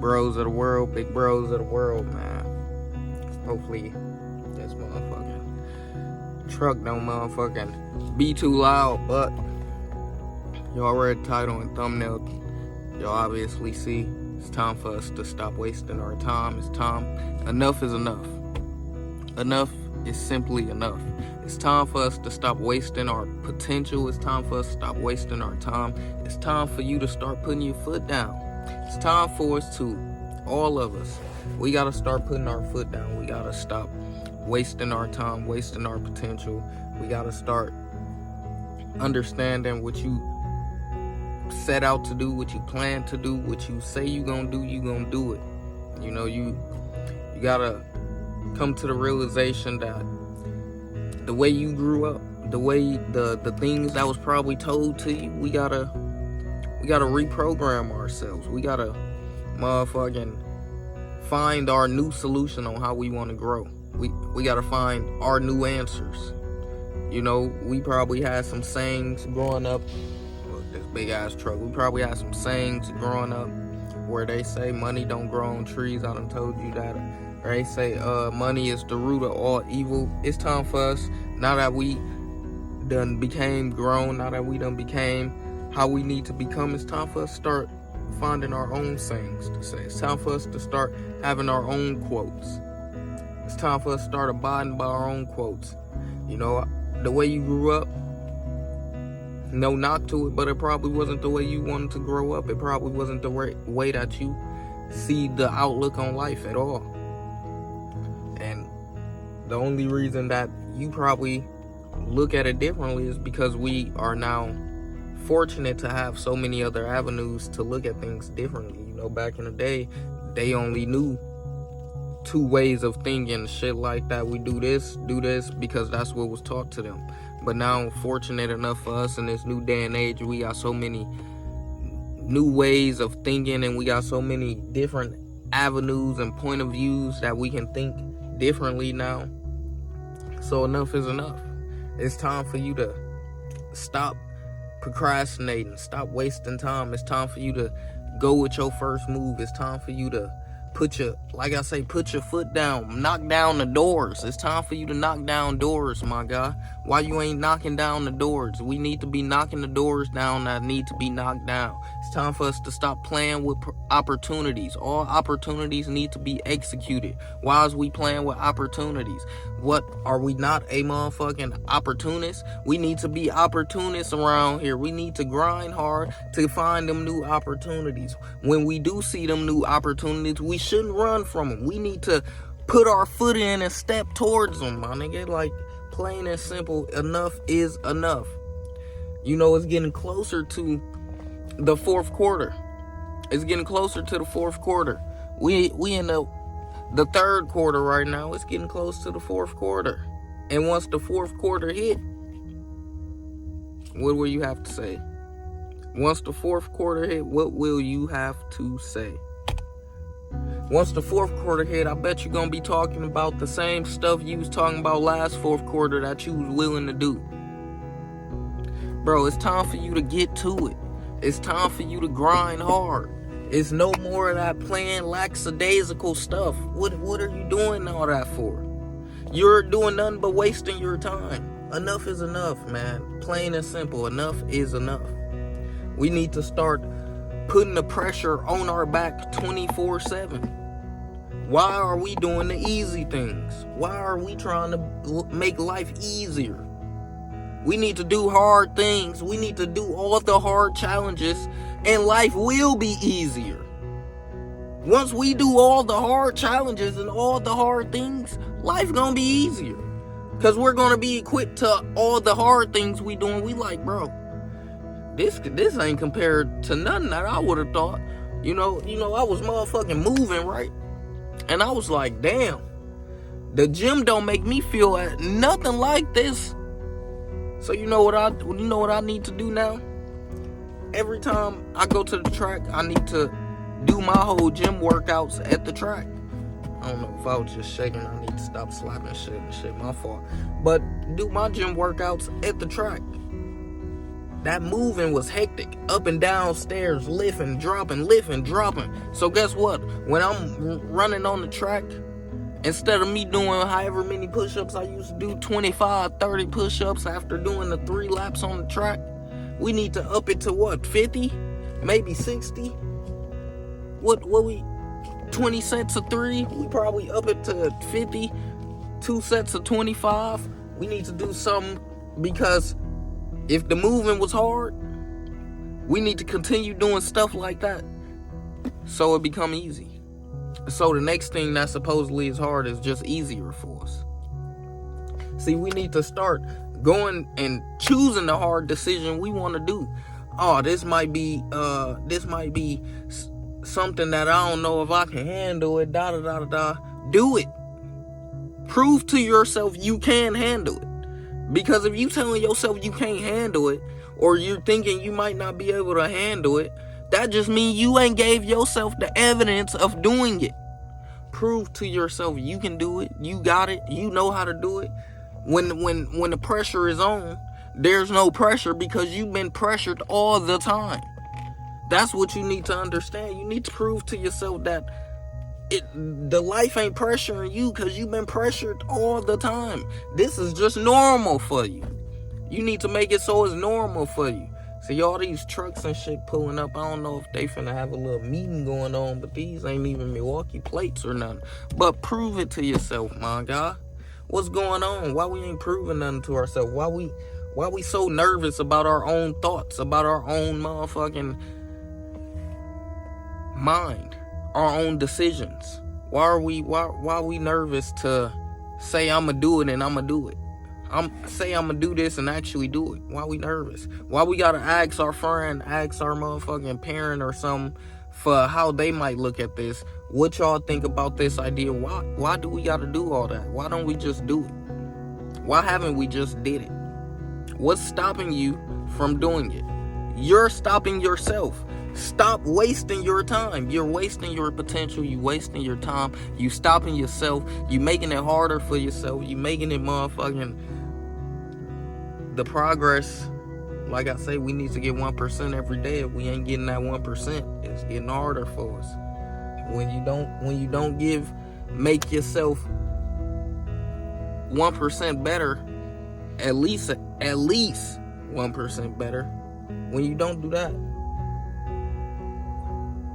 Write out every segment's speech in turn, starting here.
bros of the world, big bros of the world, man. Hopefully this motherfucking truck don't motherfucking be too loud, but you already title and thumbnail, y'all obviously see it's time for us to stop wasting our time. It's time. Enough is enough. Enough is simply enough. It's time for us to stop wasting our potential. It's time for us to stop wasting our time. It's time for you to start putting your foot down. It's time for us to, all of us, we got to start putting our foot down. We got to stop wasting our time, wasting our potential. We got to start understanding what you set out to do, what you plan to do, what you say you gonna do, you gonna do it. You know, you gotta come to the realization that the way you grew up, the way the things that was probably told to you, we gotta reprogram ourselves. We gotta motherfucking find our new solution on how we want to grow. We gotta find our new answers. You know, we probably had some sayings growing up. Look, this big ass truck. We probably had some sayings growing up where they say money don't grow on trees. I done told you that. Or they say money is the root of all evil. It's time for us, now that we done became grown, now that we done became how we need to become, it's time for us to start finding our own sayings to say. It's time for us to start having our own quotes. It's time for us to start abiding by our own quotes. You know, the way you grew up, no knock to it, but it probably wasn't the way you wanted to grow up. It probably wasn't the way that you see the outlook on life at all. And the only reason that you probably look at it differently is because we are now fortunate to have so many other avenues to look at things differently. You know, back in the day, they only knew two ways of thinking, shit like that. We do this because that's what was taught to them. But now, fortunate enough for us in this new day and age, we got so many new ways of thinking, and we got so many different avenues and point of views that we can think differently now. So enough is enough. It's time for you to stop procrastinating, stop wasting time. It's time for you to go with your first move. It's time for you to put your foot down, knock down the doors. It's time for you to knock down doors, my guy. Why you ain't knocking down the doors? We need to be knocking the doors down that need to be knocked down. It's time for us to stop playing with opportunities. All opportunities need to be executed. Why is we playing with opportunities? What, are we not a motherfucking opportunist? We need to be opportunists around here. We need to grind hard to find them new opportunities. When we do see them new opportunities, we shouldn't run from them. We need to put our foot in and step towards them, my nigga. Like, plain and simple, enough is enough. You know, it's getting closer to the fourth quarter. It's getting closer to the fourth quarter. We in the third quarter right now. It's getting close to the fourth quarter. And once the fourth quarter hit, what will you have to say? Once the fourth quarter hit, what will you have to say? Once the fourth quarter hit, I bet you're going to be talking about the same stuff you was talking about last fourth quarter that you was willing to do. Bro, it's time for you to get to it. It's time for you to grind hard. It's no more of that playing lackadaisical stuff. What are you doing all that for? You're doing nothing but wasting your time. Enough is enough, man. Plain and simple, enough is enough. We need to start putting the pressure on our back 24/7. Why are we doing the easy things? Why are we trying to make life easier? We need to do hard things. We need to do all the hard challenges, and life will be easier. Once we do all the hard challenges and all the hard things, life gonna be easier. Because we're gonna be equipped to all the hard things we doing. We like, bro, this ain't compared to nothing that I would have thought. You know, I was motherfucking moving, right? And I was like, damn, the gym don't make me feel nothing like this. So you know what I need to do now? Every time I go to the track, I need to do my whole gym workouts at the track. I don't know if I was just shaking. I need to stop slapping shit. My fault. But do my gym workouts at the track. that moving was hectic. Up and down stairs, lifting, dropping. So guess what? When I'm running on the track, instead of me doing however many push-ups I used to do, 25, 30 push-ups after doing the 3 laps on the track, we need to up it to what, 50? Maybe 60? What we, 20 sets of 3? We probably up it to 50, 2 sets of 25. We need to do something, because if the moving was hard, we need to continue doing stuff like that so it become easy. So the next thing that supposedly is hard is just easier for us. See, we need to start going and choosing the hard decision we want to do. Oh, this might be something that I don't know if I can handle it. Do it. Prove to yourself you can handle it. Because if you telling yourself you can't handle it, or you're thinking you might not be able to handle it, that just means you ain't gave yourself the evidence of doing it. Prove to yourself you can do it, you got it, you know how to do it. When the pressure is on, there's no pressure because you've been pressured all the time. That's what you need to understand. You need to prove to yourself that the life ain't pressuring you because you've been pressured all the time. This is just normal for you. You need to make it so it's normal for you. See, all these trucks and shit pulling up, I don't know if they finna have a little meeting going on, but these ain't even Milwaukee plates or nothing. But prove it to yourself, my guy. What's going on? Why we ain't proving nothing to ourselves? Why we so nervous about our own thoughts, about our own motherfucking mind, our own decisions? Why are we nervous to say I'ma do it and I'ma do it? Say I'm gonna do this and actually do it. Why we nervous? Why we gotta ask our friend, ask our motherfucking parent or something for how they might look at this? What y'all think about this idea? Why do we gotta do all that? Why don't we just do it? Why haven't we just did it? What's stopping you from doing it? You're stopping yourself. Stop wasting your time. You're wasting your potential. You wasting your time. You stopping yourself. You making it harder for yourself. You making it motherfucking the progress. Like I say, we need to get 1% every day. If we ain't getting that 1%, it's getting harder for us. When you don't make yourself 1% better, at least 1% better. When you don't do that,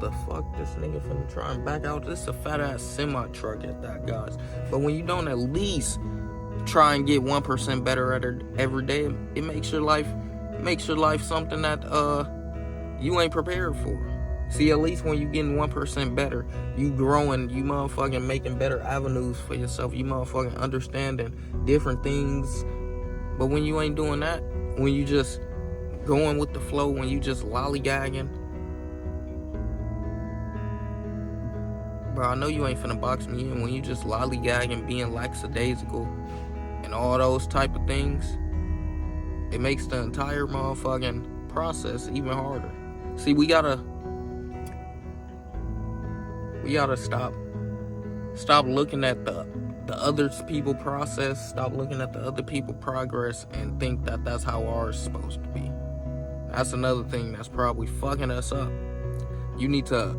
the fuck, this nigga finna try and back out. This is a fat ass semi truck at that, guys. But when you don't at least try and get 1% better at it every day, it makes your life something that you ain't prepared for. See, at least when you getting 1% better, you growing, you motherfucking making better avenues for yourself, you motherfucking understanding different things. But when you ain't doing that, when you just going with the flow, when you just lollygagging, bro, I know you ain't finna box me in. When you just lollygagging, being lackadaisical, and all those type of things, it makes the entire motherfucking process even harder. See, we gotta stop looking at the other people process, stop looking at the other people progress, and think that that's how ours is supposed to be. That's another thing that's probably fucking us up. You need to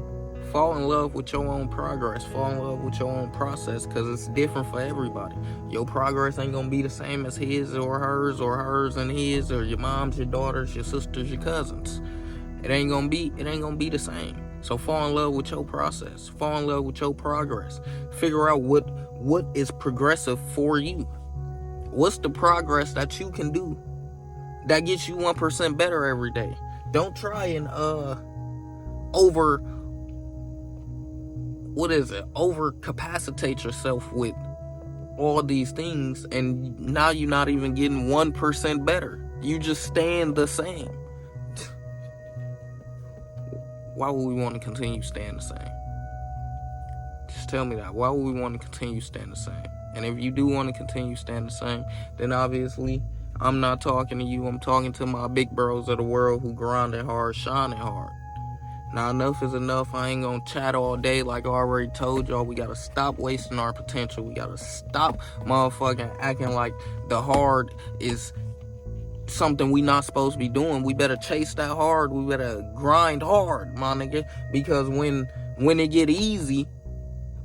fall in love with your own progress, fall in love with your own process, because it's different for everybody. Your progress ain't gonna be the same as his or hers and his, or your mom's, your daughters, your sisters, your cousins. It ain't gonna be the same. So fall in love with your process, fall in love with your progress. Figure out what is progressive for you. What's the progress that you can do that gets you 1% better every day? Don't try and overcapacitate yourself with all these things, and now you're not even getting 1% better. You just staying the same. Why would we want to continue staying the same? Just tell me that. Why would we want to continue staying the same? And if you do want to continue staying the same, then obviously I'm not talking to you. I'm talking to my big bros of the world who grinding hard, shining hard. Now, enough is enough. I ain't gonna chat all day. Like I already told y'all, we gotta stop wasting our potential. We gotta stop motherfucking acting like the hard is something we not supposed to be doing. We better chase that hard. We better grind hard, my nigga. Because when it get easy,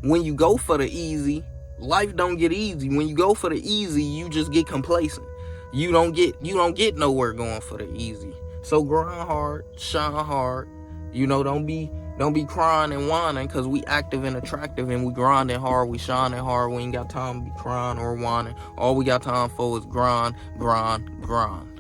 when you go for the easy, life don't get easy. When you go for the easy, you just get complacent. You don't get nowhere going for the easy. So grind hard, shine hard. Don't be crying and whining, because we active and attractive, and we grinding hard, we shining hard. We ain't got time to be crying or whining. All we got time for is grind, grind, grind.